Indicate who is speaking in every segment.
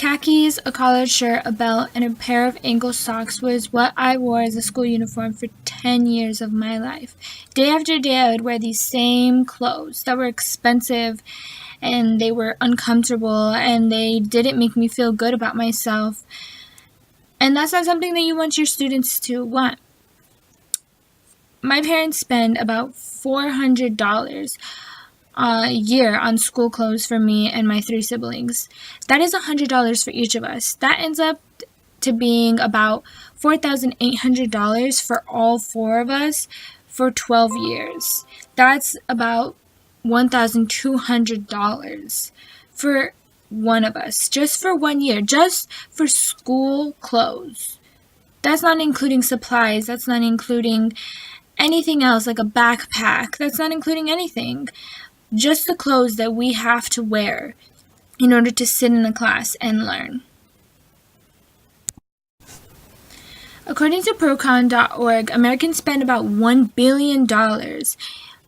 Speaker 1: Khakis, a collared shirt, a belt, and a pair of ankle socks was what I wore as a school uniform for 10 years of my life. Day after day, I would wear these same clothes that were expensive and they were uncomfortable and they didn't make me feel good about myself. And that's not something that you want your students to want. My parents spend about $400 a year on school clothes for me and my 3 siblings. That is $100 for each of us. That ends up to being about $4,800 for all 4 of us for 12 years. That's about $1,200 for one of us, just for 1 year, just for school clothes. That's not including supplies. That's not including anything else like a backpack. That's not including anything. Just the clothes that we have to wear in order to sit in a class and learn. According to Procon.org, Americans spend about $1 billion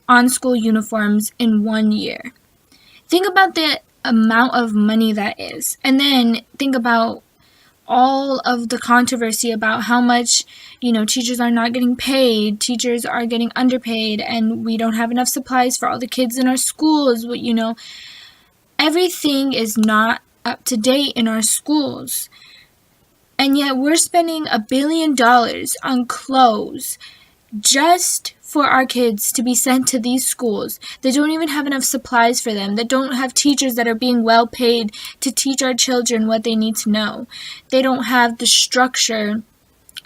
Speaker 1: on school uniforms in 1 year. Think about the amount of money that is, and then think about all of the controversy about how much, teachers are not getting paid, teachers are getting underpaid, and we don't have enough supplies for all the kids in our schools. Everything is not up to date in our schools. And yet we're spending $1 billion on clothes just for our kids to be sent to these schools that don't even have enough supplies for them, that don't have teachers that are being well paid to teach our children what they need to know. They don't have the structure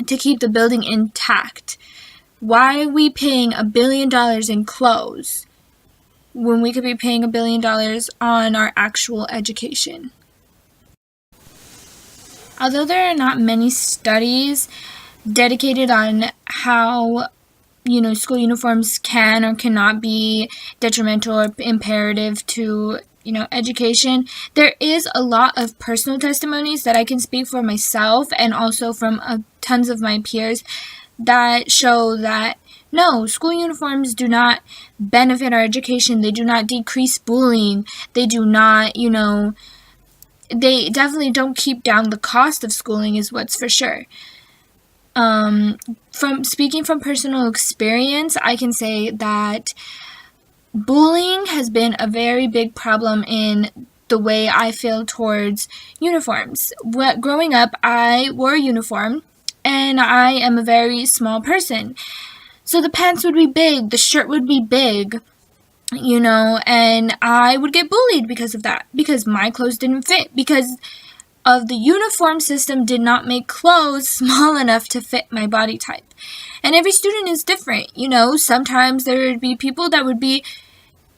Speaker 1: to keep the building intact. Why are we paying $1 billion in clothes when we could be paying $1 billion on our actual education? Although there are not many studies dedicated on how school uniforms can or cannot be detrimental or imperative to, education, there is a lot of personal testimonies that I can speak for myself and also from tons of my peers that show that no, school uniforms do not benefit our education. They do not decrease bullying. They do not, they definitely don't keep down the cost of schooling is what's for sure. From speaking from personal experience, I can say that bullying has been a very big problem in the way I feel towards uniforms. Growing up, I wore a uniform, and I am a very small person. So the pants would be big, the shirt would be big, and I would get bullied because of that, because my clothes didn't fit, because of the uniform system did not make clothes small enough to fit my body type. And every student is different, sometimes there would be people that would be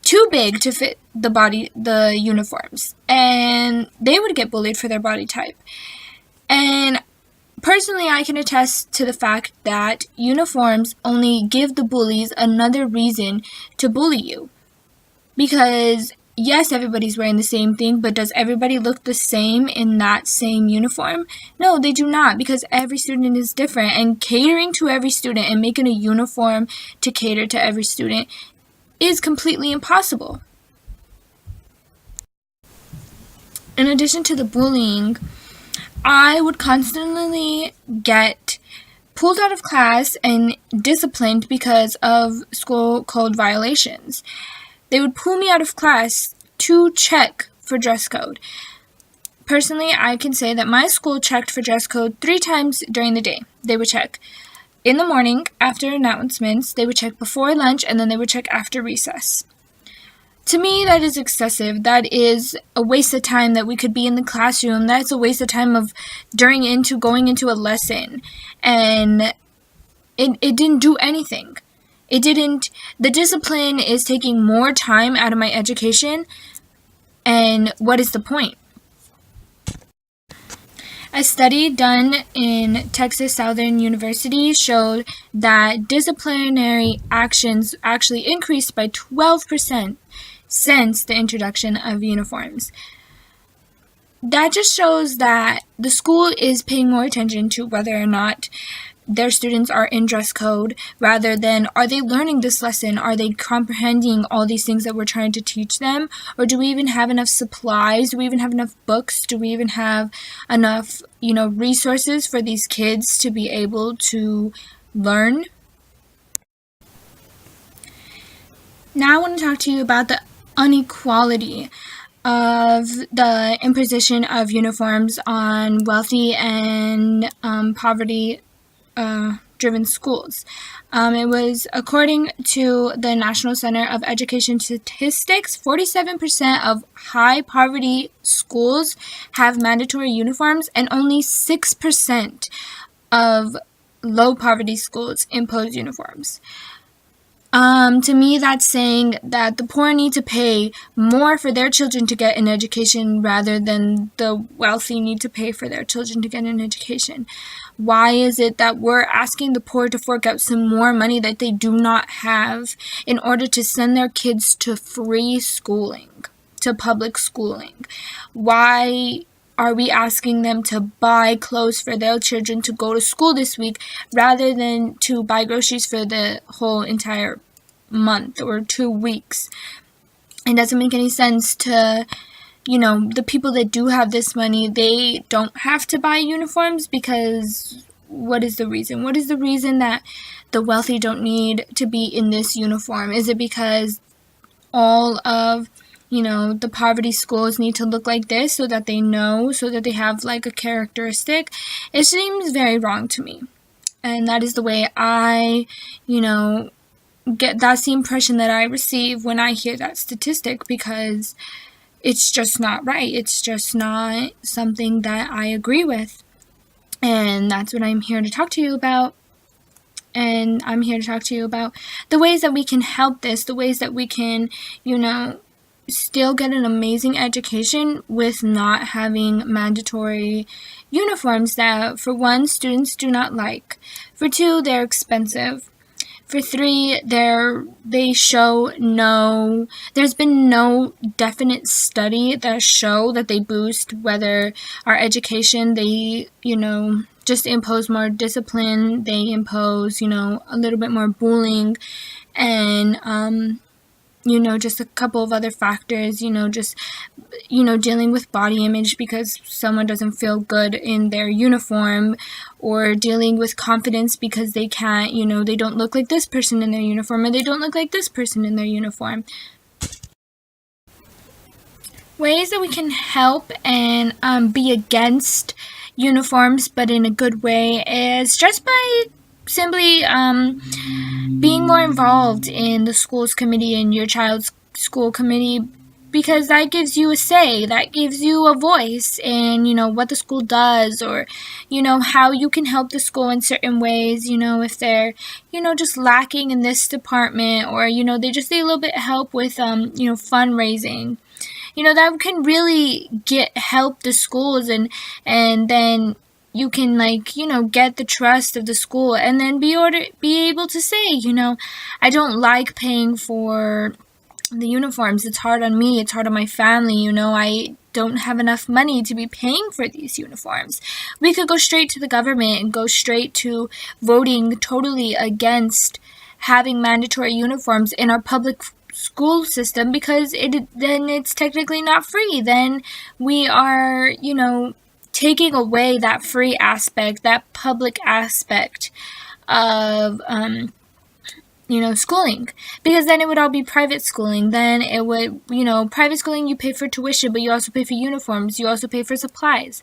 Speaker 1: too big to fit the uniforms, and they would get bullied for their body type. And personally, I can attest to the fact that uniforms only give the bullies another reason to bully you. Because yes, everybody's wearing the same thing, but does everybody look the same in that same uniform? No, they do not, because every student is different, and catering to every student and making a uniform to cater to every student is completely impossible. In addition to the bullying, I would constantly get pulled out of class and disciplined because of school code violations. They would pull me out of class to check for dress code. Personally, I can say that my school checked for dress code 3 times during the day. They would check in the morning after announcements, they would check before lunch, and then they would check after recess. To me, that is excessive. That is a waste of time that we could be in the classroom. That's a waste of time of going into a lesson. And it didn't do anything. The discipline is taking more time out of my education, and what is the point? A study done in Texas Southern University showed that disciplinary actions actually increased by 12% since the introduction of uniforms. That just shows that the school is paying more attention to whether or not their students are in dress code, rather than are they learning this lesson? Are they comprehending all these things that we're trying to teach them? Or do we even have enough supplies? Do we even have enough books? Do we even have enough, resources for these kids to be able to learn? Now I want to talk to you about the inequality of the imposition of uniforms on wealthy and poverty driven schools. It was, according to the National Center of Education Statistics, 47% of high poverty schools have mandatory uniforms, and only 6% of low poverty schools impose uniforms. To me, that's saying that the poor need to pay more for their children to get an education rather than the wealthy need to pay for their children to get an education. Why is it that we're asking the poor to fork out some more money that they do not have in order to send their kids to free schooling, to public schooling? Why are we asking them to buy clothes for their children to go to school this week rather than to buy groceries for the whole entire month or 2 weeks? It doesn't make any sense to, the people that do have this money, they don't have to buy uniforms, because what is the reason? What is the reason that the wealthy don't need to be in this uniform? Is it because all of the poverty schools need to look like this so that they know, so that they have like a characteristic? It seems very wrong to me. And that is the way I, that's the impression that I receive when I hear that statistic, because it's just not right. It's just not something that I agree with. And that's what I'm here to talk to you about. And I'm here to talk to you about the ways that we can help this, the ways that we can, still get an amazing education with not having mandatory uniforms that, for one, students do not like. For two, they're expensive. For three, there's been no definite study that show that they boost whether our education, they, just impose more discipline, they impose, a little bit more bullying, and, just a couple of other factors, dealing with body image because someone doesn't feel good in their uniform, or dealing with confidence because they can't, they don't look like this person in their uniform, or they don't look like this person in their uniform. Ways that we can help and be against uniforms, but in a good way, is just by simply being more involved in the school's committee and your child's school committee, because that gives you a say, that gives you a voice in, what the school does, or, how you can help the school in certain ways, if they're, just lacking in this department, or, they just need a little bit of help with, fundraising. That can really help the schools, and then you can, get the trust of the school, and then be able to say, I don't like paying for the uniforms. It's hard on me. It's hard on my family. I don't have enough money to be paying for these uniforms. We could go straight to the government and go straight to voting totally against having mandatory uniforms in our public school system, because then it's technically not free. Then we are, taking away that free aspect, that public aspect of, schooling, because then it would all be private schooling. Then it would, private schooling, you pay for tuition, but you also pay for uniforms, you also pay for supplies.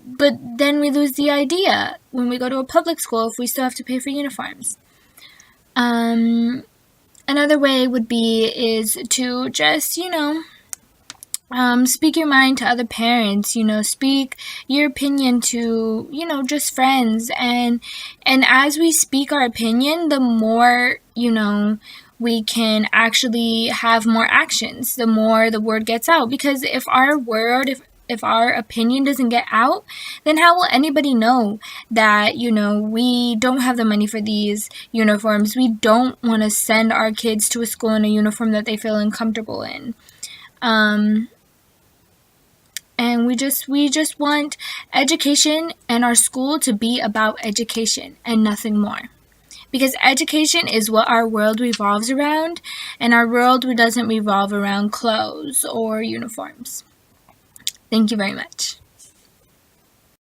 Speaker 1: But then we lose the idea when we go to a public school if we still have to pay for uniforms. Another way would be is to just, speak your mind to other parents, speak your opinion to, just friends. And as we speak our opinion, the more, we can actually have more actions, the more the word gets out. Because if our opinion doesn't get out, then how will anybody know that, we don't have the money for these uniforms? We don't want to send our kids to a school in a uniform that they feel uncomfortable in. And and we just want education and our school to be about education and nothing more. Because education is what our world revolves around, and our world doesn't revolve around clothes or uniforms. Thank you very much.